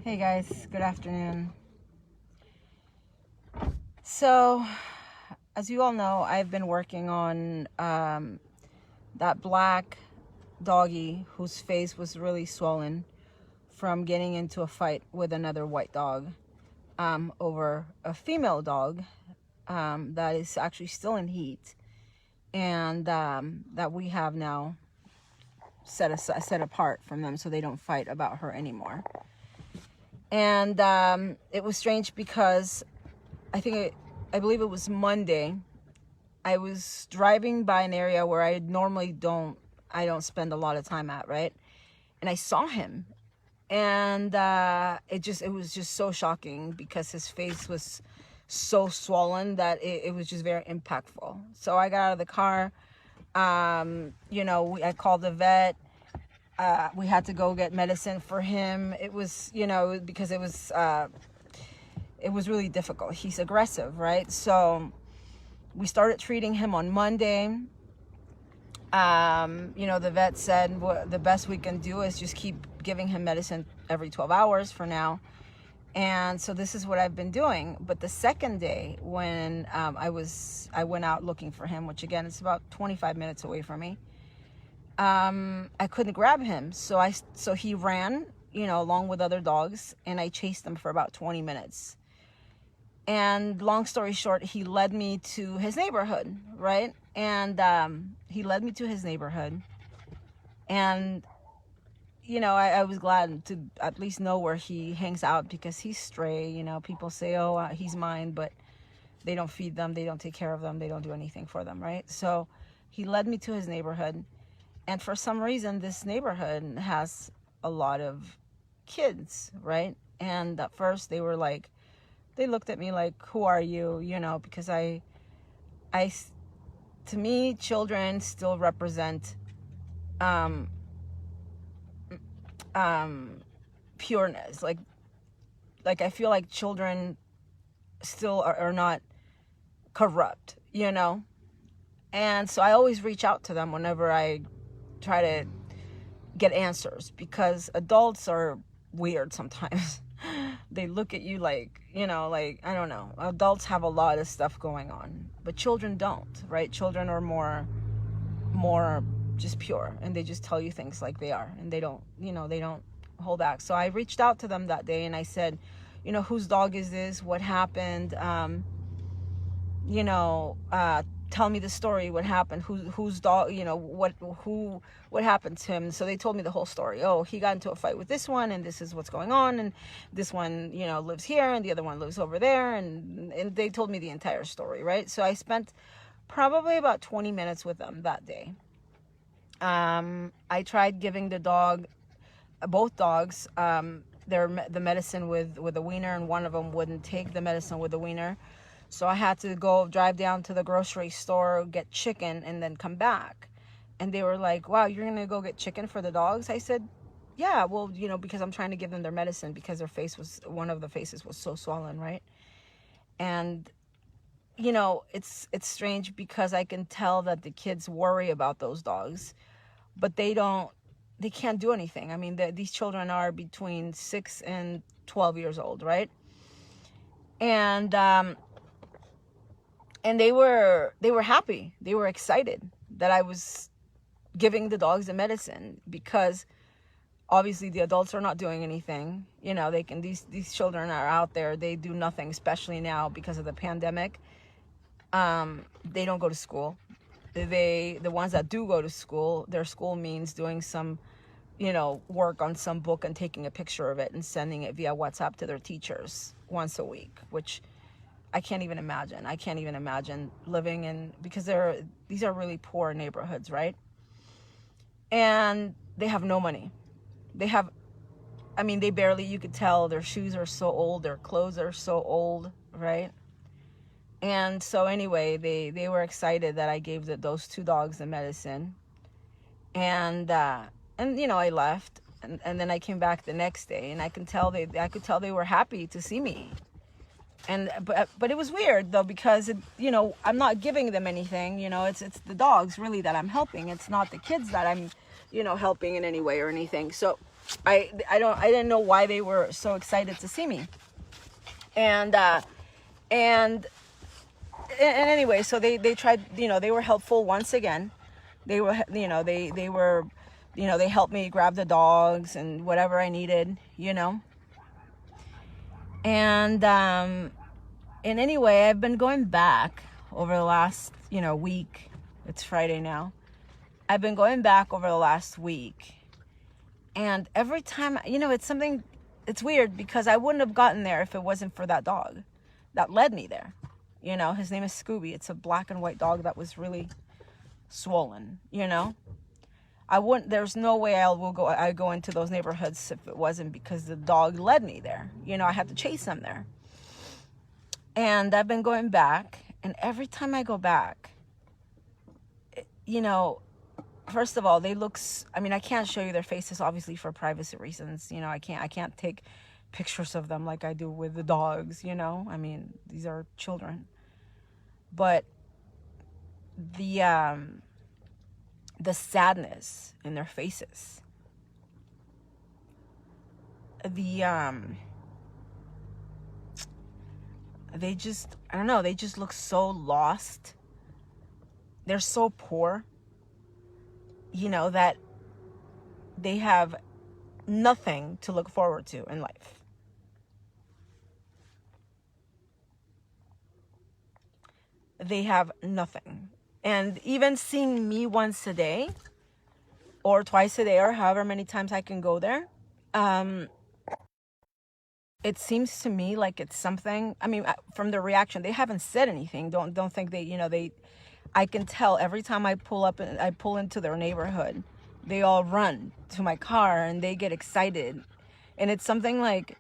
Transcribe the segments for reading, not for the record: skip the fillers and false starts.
Hey guys, good afternoon. So, as you all know, I've been working on that black doggy whose face was really swollen from getting into a fight with another white dog over a female dog that is actually still in heat, and that we have now set apart from them so they don't fight about her anymore. And it was strange because I believe it was Monday. I was driving by an area where I normally don't spend a lot of time at, right? And I saw him, and it was just so shocking because his face was so swollen that it was just very impactful. So I got out of the car. I called the vet. We had to go get medicine for him. It was, because it was really difficult. He's aggressive, right? So we started treating him on Monday. The vet said the best we can do is just keep giving him medicine every 12 hours for now. And so this is what I've been doing. But the second day when I went out looking for him, which again, it's about 25 minutes away from me, I couldn't grab him. So he ran, along with other dogs, and I chased him for about 20 minutes. And long story short, he led me to his neighborhood, right? And he led me to his neighborhood. And, I was glad to at least know where he hangs out because he's stray. People say, oh, he's mine, but they don't feed them. They don't take care of them. They don't do anything for them, right? So he led me to his neighborhood. And for some reason, this neighborhood has a lot of kids, right? And at first they looked at me like, who are you? Because to me, children still represent pureness. Like I feel like children still are not corrupt, And so I always reach out to them whenever I try to get answers, because adults are weird sometimes. They look at you like, I don't know. Adults have a lot of stuff going on, but children don't, right? Children are more just pure, and they just tell you things like they are, and they don't hold back. So I reached out to them that day and I said, whose dog is this? What happened? Tell me the story. What happened? Whose dog? What happened to him? So they told me the whole story. Oh, he got into a fight with this one, and this is what's going on, and this one, lives here, and the other one lives over there, and they told me the entire story, right? So I spent probably about 20 minutes with them that day. I tried giving both dogs, the medicine with a weaner, and one of them wouldn't take the medicine with a weaner. So I had to drive down to the grocery store, get chicken, and then come back. And they were like, wow, you're going to go get chicken for the dogs? I said, yeah, well, because I'm trying to give them their medicine because one of the faces was so swollen, right? And, it's strange because I can tell that the kids worry about those dogs, but they can't do anything. I mean, these children are between 6 and 12 years old, right? And they were happy. They were excited that I was giving the dogs the medicine, because obviously the adults are not doing anything. These children are out there. They do nothing, especially now because of the pandemic. They don't go to school. The ones that do go to school, their school means doing some, work on some book and taking a picture of it and sending it via WhatsApp to their teachers once a week, which I can't even imagine. I can't even imagine living in, because these are really poor neighborhoods, right? And they have no money. They barely, you could tell their shoes are so old, their clothes are so old, right? And so anyway, they were excited that I gave those two dogs the medicine. And I left, and then I came back the next day, and I could tell they were happy to see me. But it was weird though, because I'm not giving them anything. It's the dogs really that I'm helping. It's not the kids that I'm helping in any way or anything. So I didn't know why they were so excited to see me. And anyway, so they tried, they were helpful once again. They were, they were, they helped me grab the dogs and whatever I needed, And anyway, I've been going back over the last, week. It's Friday now. I've been going back over the last week. And every time, it's weird because I wouldn't have gotten there if it wasn't for that dog that led me there. His name is Scooby. It's a black and white dog that was really swollen, there's no way I go into those neighborhoods if it wasn't because the dog led me there. I had to chase him there. And I've been going back, and every time I go back, first of all, they look, I can't show you their faces, obviously, for privacy reasons. I can't take pictures of them like I do with the dogs, these are children. But the sadness in their faces, they just, I don't know, they just look so lost. They're so poor, that they have nothing to look forward to in life. They have nothing. And even seeing me once a day or twice a day or however many times I can go there, it seems to me like it's something, from the reaction, they haven't said anything. Don't think they, I can tell every time I pull up and I pull into their neighborhood, they all run to my car and they get excited. And it's something like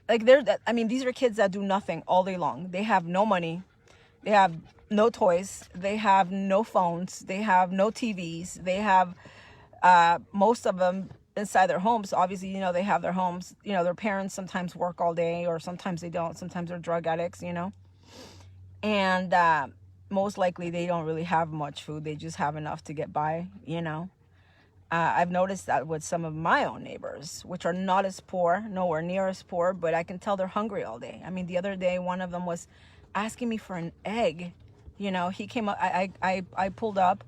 these are kids that do nothing all day long. They have no money. They have no toys. They have no phones. They have no TVs. They have, most of them inside their homes. Obviously, they have their homes. Their parents sometimes work all day or sometimes they don't. Sometimes they're drug addicts, And most likely they don't really have much food. They just have enough to get by, I've noticed that with some of my own neighbors, which are not as poor, nowhere near as poor, but I can tell they're hungry all day. The other day, one of them was asking me for an egg. He came up, I pulled up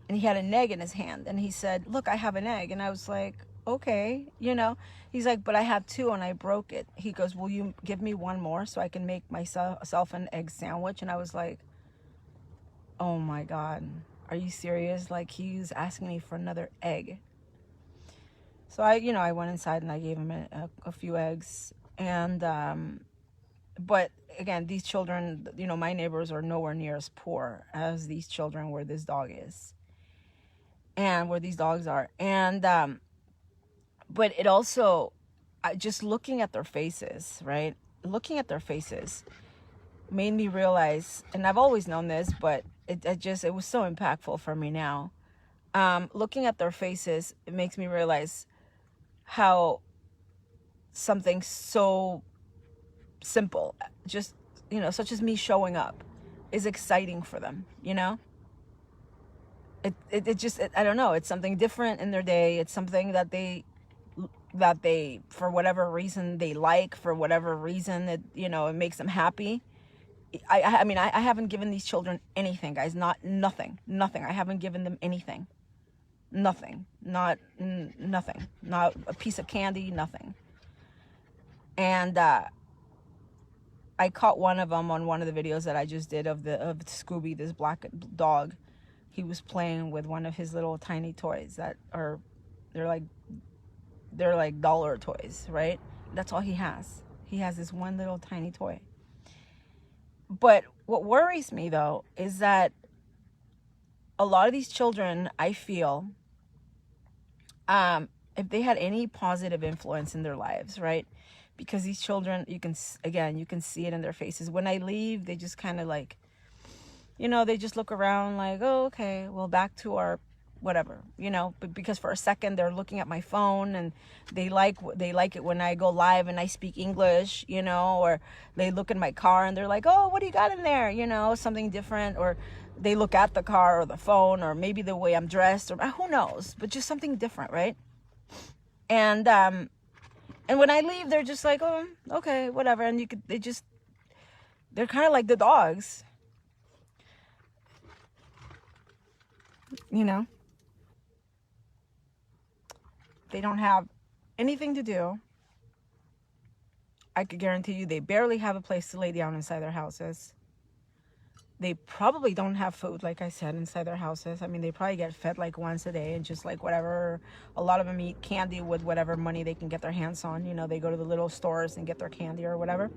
and he had an egg in his hand and he said, "Look, I have an egg." And I was like, okay, he's like, "But I had two and I broke it." He goes, "Will you give me one more so I can make myself an egg sandwich?" And I was like, oh my God, are you serious? Like, he's asking me for another egg. So I went inside and I gave him a few eggs. And, but again, these children, my neighbors are nowhere near as poor as these children where this dog is and where these dogs are. And, but it also, just looking at their faces, right? Looking at their faces made me realize, and I've always known this, but it was so impactful for me now. Looking at their faces, it makes me realize how something so simple, just, such as me showing up, is exciting for them, It just, I don't know, it's something different in their day. It's something that they, for whatever reason, they like, for whatever reason, it makes them happy. I haven't given these children anything, guys. Nothing. I haven't given them anything. Nothing. Nothing. Not a piece of candy. Nothing. And I caught one of them on one of the videos that I just did of Scooby, this black dog. He was playing with one of his little tiny toys that are, they're like dollar toys, right? That's all he has. He has this one little tiny toy. But what worries me, though, is that a lot of these children, I feel, if they had any positive influence in their lives, right? Because these children, you can see it in their faces. When I leave, they just kind of like, they just look around like, oh, okay, well, back to our whatever, but because for a second they're looking at my phone and they like it when I go live and I speak English, or they look in my car and they're like, oh, what do you got in there? Something different, or they look at the car or the phone, or maybe the way I'm dressed, or who knows, but just something different, right? And when I leave, they're just like, oh, okay, whatever. And they're kind of like the dogs, you know? They don't have anything to do. I could guarantee you they barely have a place to lay down inside their houses. They probably don't have food, like I said, inside their houses. I mean, they probably get fed like once a day and just like whatever. A lot of them eat candy with whatever money they can get their hands on. You know, they go to the little stores and get their candy or whatever.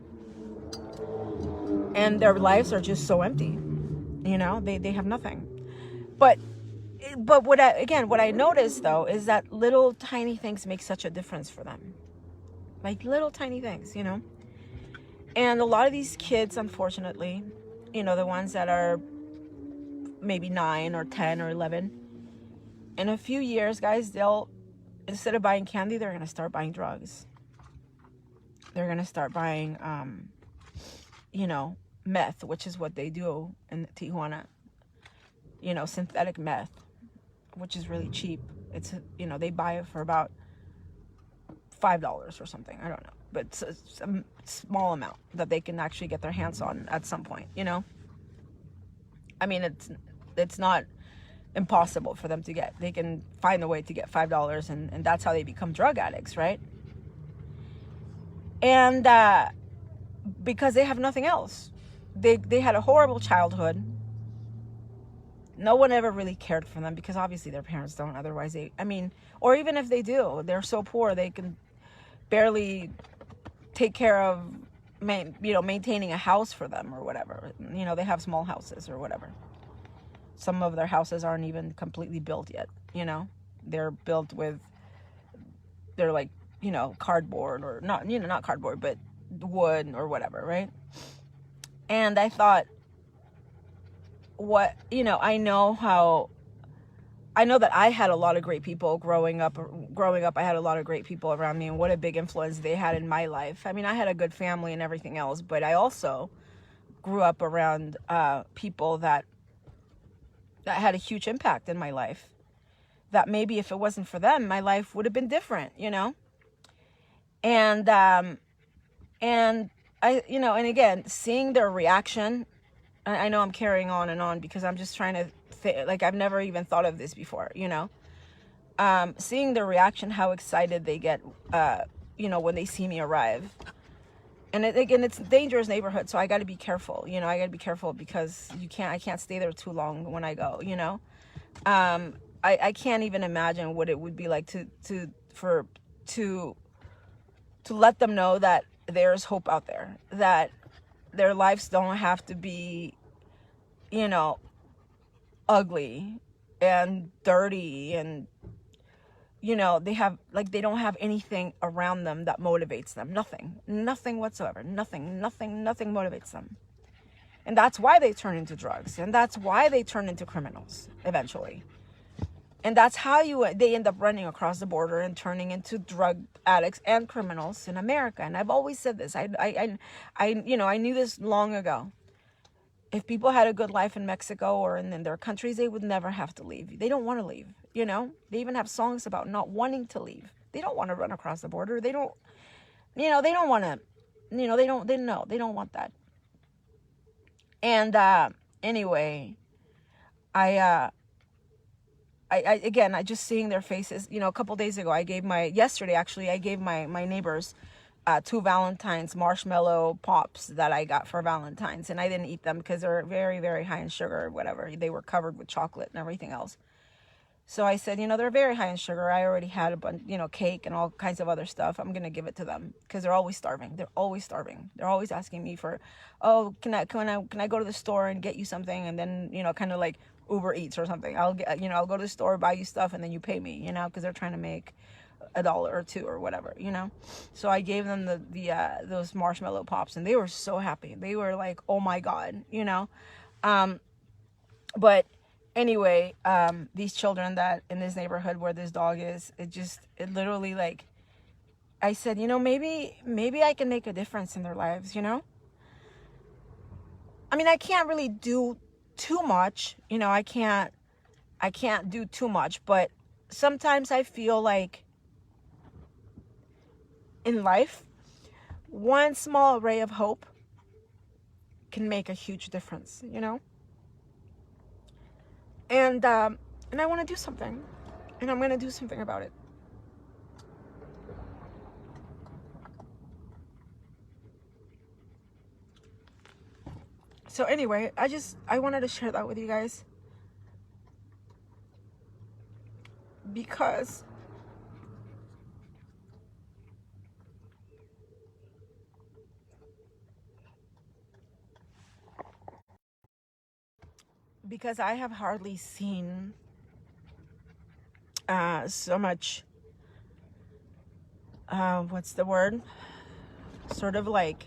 And their lives are just so empty. You know, they have nothing. But what I noticed though is that little tiny things make such a difference for them. Like little tiny things, you know. And a lot of these kids, unfortunately, you know, the ones that are maybe 9 or 10 or 11, in a few years, guys, they'll, instead of buying candy, they're going to start buying drugs. They're going to start buying, you know, meth, which is what they do in Tijuana. You know, synthetic meth, which is really cheap. It's, you know, they buy it for about $5 or something. I don't know. But it's a small amount that they can actually get their hands on at some point, you know? I mean, it's not impossible for them to get. They can find a way to get $5, and that's how they become drug addicts, right? And because they have nothing else. They had a horrible childhood. No one ever really cared for them because obviously their parents don't. Otherwise, or even if they do, they're so poor they can barely take care of, maintaining a house for them or whatever. You know, they have small houses or whatever. Some of their houses aren't even completely built yet, you know. They're built with, they're like, you know, cardboard or not, you know, not cardboard, but wood or whatever, right? And I thought, I know that I had a lot of great people growing up. I had a lot of great people around me, and what a big influence they had in my life. I mean, I had a good family and everything else, but I also grew up around people that had a huge impact in my life. That maybe if it wasn't for them, my life would have been different, you know? And I, and again, seeing their reaction, I know I'm carrying on and on because I'm just trying to like I've never even thought of this before, you know. Seeing their reaction, how excited they get, when they see me arrive. And it's a dangerous neighborhood, so I got to be careful. You know, I got to be careful because I can't stay there too long when I go. You know, I can't even imagine what it would be like to let them know that there's hope out there, that their lives don't have to be, you know, ugly and dirty, and you know, they don't have anything around them that motivates them. Nothing whatsoever. Nothing motivates them. And that's why they turn into drugs, and that's why they turn into criminals eventually. And that's how they end up running across the border and turning into drug addicts and criminals in America. And I've always said this. I knew this long ago. If people had a good life in Mexico or in their countries, they would never have to leave. They don't want to leave, you know? They even have songs about not wanting to leave. They don't want to run across the border. They don't, they don't want to, they don't want that. And anyway, I just seeing their faces, you know, a couple days ago, yesterday I gave my neighbors 2 Valentine's marshmallow pops that I got for Valentine's, and I didn't eat them because they're very, very high in sugar or whatever. They were covered with chocolate and everything else. So I said, you know, they're very high in sugar. I already had a bunch, you know, cake and all kinds of other stuff. I'm going to give it to them because they're always starving. They're always asking me for, oh, can I go to the store and get you something? And then, you know, kind of like Uber Eats or something. I'll go to the store, buy you stuff, and then you pay me, you know, because they're trying to make $1 or $2 or whatever, you know. So I gave them those marshmallow pops, and they were so happy. They were like, oh my God, you know. But anyway, these children that in this neighborhood where this dog is, it literally, like, I said, you know, maybe I can make a difference in their lives, you know. I mean, I can't really do too much, you know. I can't do too much, but sometimes I feel like in life, one small ray of hope can make a huge difference, you know? And I want to do something, and I'm going to do something about it. So anyway, I wanted to share that with you guys, because I have hardly seen so much, what's the word? Sort of like,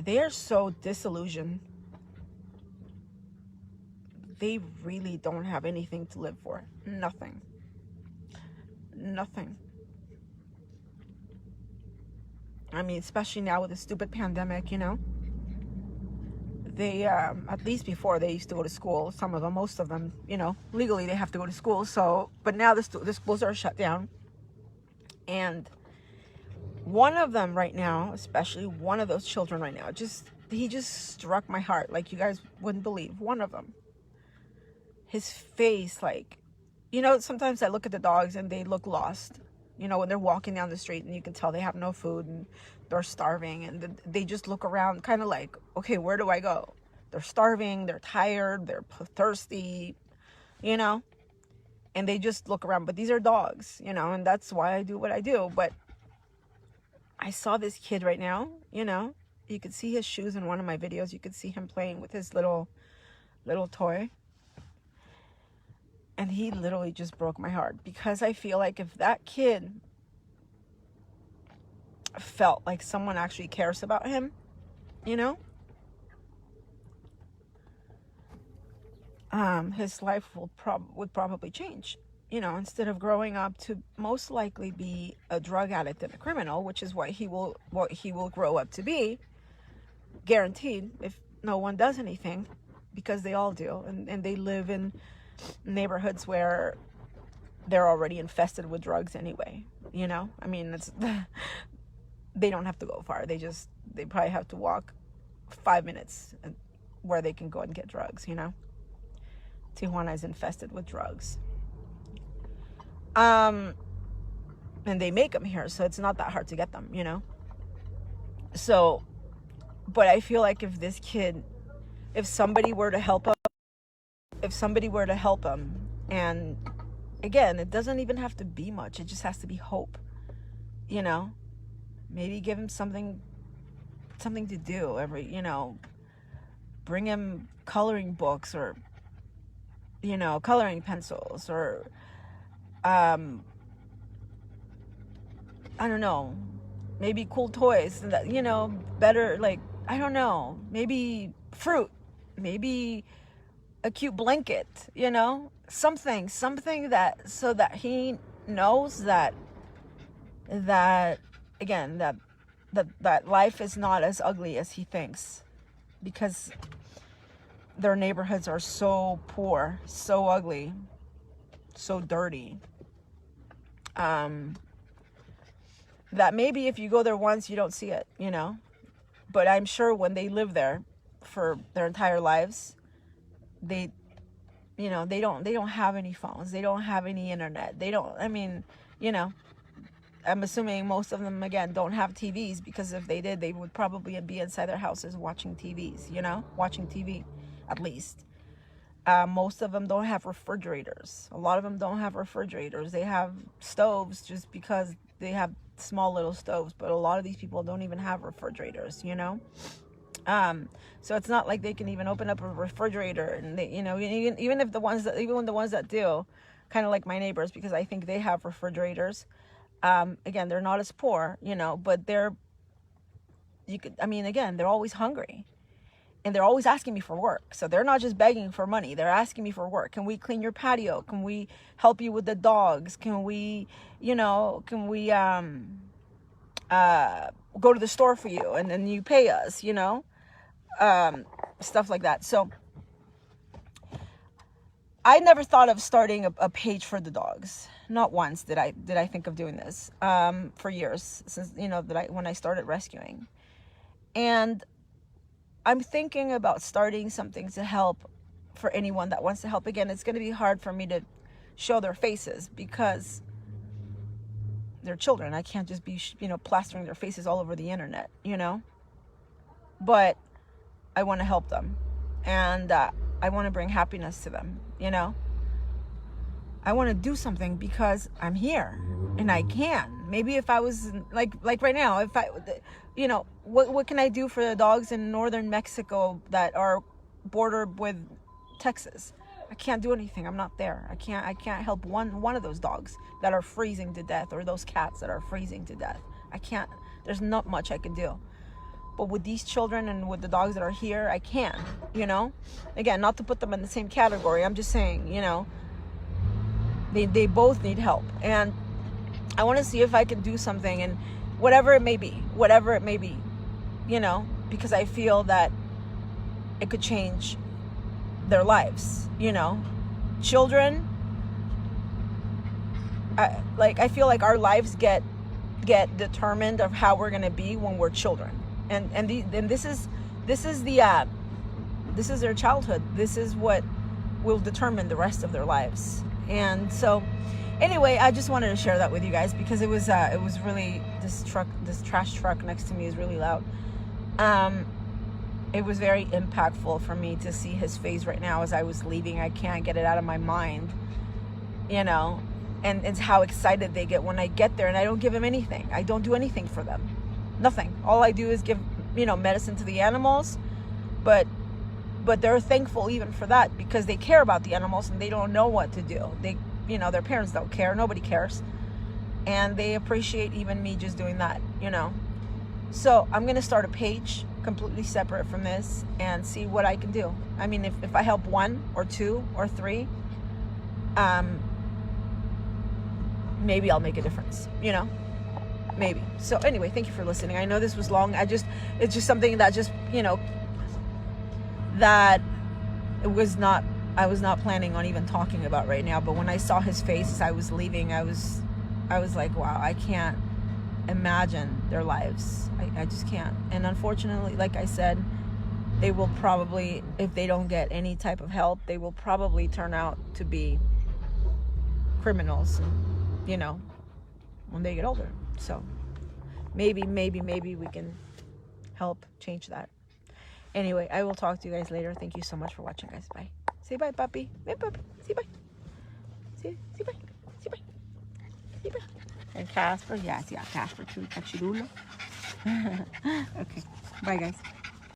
they are so disillusioned. They really don't have anything to live for. Nothing. Nothing. I mean, especially now with the stupid pandemic, you know? They, at least before, they used to go to school. Some of them, most of them, you know, legally they have to go to school. So, but now the schools are shut down. And one of them right now, especially one of those children right now, he just struck my heart like you guys wouldn't believe. One of them, his face, like, you know, sometimes I look at the dogs and they look lost, you know, when they're walking down the street and you can tell they have no food and they're starving, and they just look around kind of like, okay, where do I go? They're starving, they're tired, they're thirsty, you know, and they just look around. But these are dogs, you know, and that's why I do what I do. But I saw this kid right now, you know, you could see his shoes in one of my videos. You could see him playing with his little toy. And he literally just broke my heart, because I feel like if that kid felt like someone actually cares about him, you know, his life would probably change. You know, instead of growing up to most likely be a drug addict and a criminal, which is what he will grow up to be, guaranteed, if no one does anything, because they all do, and they live in neighborhoods where they're already infested with drugs anyway, you know? I mean, they don't have to go far. They probably have to walk 5 minutes where they can go and get drugs, you know? Tijuana is infested with drugs. And they make them here, so it's not that hard to get them, you know? So, but I feel like if somebody were to help him, and again, it doesn't even have to be much, it just has to be hope, you know? Maybe give him something to do you know, bring him coloring books, or, you know, coloring pencils, or I don't know, maybe cool toys, that, you know, better, like, I don't know, maybe fruit, maybe a cute blanket, you know, something that, so that he knows that again, that life is not as ugly as he thinks, because their neighborhoods are so poor, so ugly, so dirty, that maybe if you go there once, you don't see it, you know? But I'm sure when they live there for their entire lives, they don't have any phones, they don't have any internet, I mean, you know, I'm assuming most of them, again, don't have TVs, because if they did, they would probably be inside their houses watching TVs, you know, watching TV, at least. Most of them don't have refrigerators. A lot of them don't have refrigerators. They have stoves just because they have small little stoves, but a lot of these people don't even have refrigerators, you know? So it's not like they can even open up a refrigerator, and they, you know, even the ones that do, kind of like my neighbors, because I think they have refrigerators. Again, they're not as poor, you know, but again, they're always hungry, and they're always asking me for work. So they're not just begging for money, they're asking me for work. Can we clean your patio? Can we help you with the dogs? Can we, you know, go to the store for you, and then you pay us, you know, stuff like that. So I never thought of starting a page for the dogs. Not once did I think of doing this, for years, since, you know, when I started rescuing. And I'm thinking about starting something to help for anyone that wants to help. Again, it's going to be hard for me to show their faces because they're children. I can't just be, you know, plastering their faces all over the internet, you know. But I want to help them, and I want to bring happiness to them, you know. I want to do something because I'm here and I can. Maybe if I was like right now, if I, you know, what can I do for the dogs in northern Mexico that are bordered with Texas? I can't do anything. I'm not there. I can't help one of those dogs that are freezing to death, or those cats that are freezing to death. I can't. There's not much I can do. But with these children and with the dogs that are here, I can, you know. Again, not to put them in the same category. I'm just saying, you know, they both need help. And I want to see if I can do something, and whatever it may be, you know, because I feel that it could change their lives, you know. Children, I feel like our lives get determined of how we're going to be when we're children. And this is their childhood. This is what will determine the rest of their lives. And so anyway, I just wanted to share that with you guys, because it was really, this trash truck next to me is really loud. It was very impactful for me to see his face right now as I was leaving. I can't get it out of my mind, you know. And it's how excited they get when I get there, and I don't give them anything. I don't do anything for them. Nothing. All I do is give, you know, medicine to the animals, but they're thankful even for that, because they care about the animals and they don't know what to do. They, you know, their parents don't care. Nobody cares. And they appreciate even me just doing that, you know. So I'm going to start a page completely separate from this and see what I can do. I mean, if I help 1 or 2 or 3, maybe I'll make a difference, you know. Maybe. So anyway, thank you for listening. I know this was long. It's just something that just, you know, that I was not planning on even talking about right now. But when I saw his face as I was leaving, I was like, wow, I can't imagine their lives. I just can't. And unfortunately, like I said, they will probably, if they don't get any type of help, they will probably turn out to be criminals, you know, when they get older. So maybe we can help change that. Anyway, I will talk to you guys later. Thank you so much for watching, guys. Bye. Say bye, puppy. Bye, puppy. Say bye. Say bye. Say bye. Say bye. And Casper, yes, yeah, Casper too. Cachirulo. Okay. Bye, guys.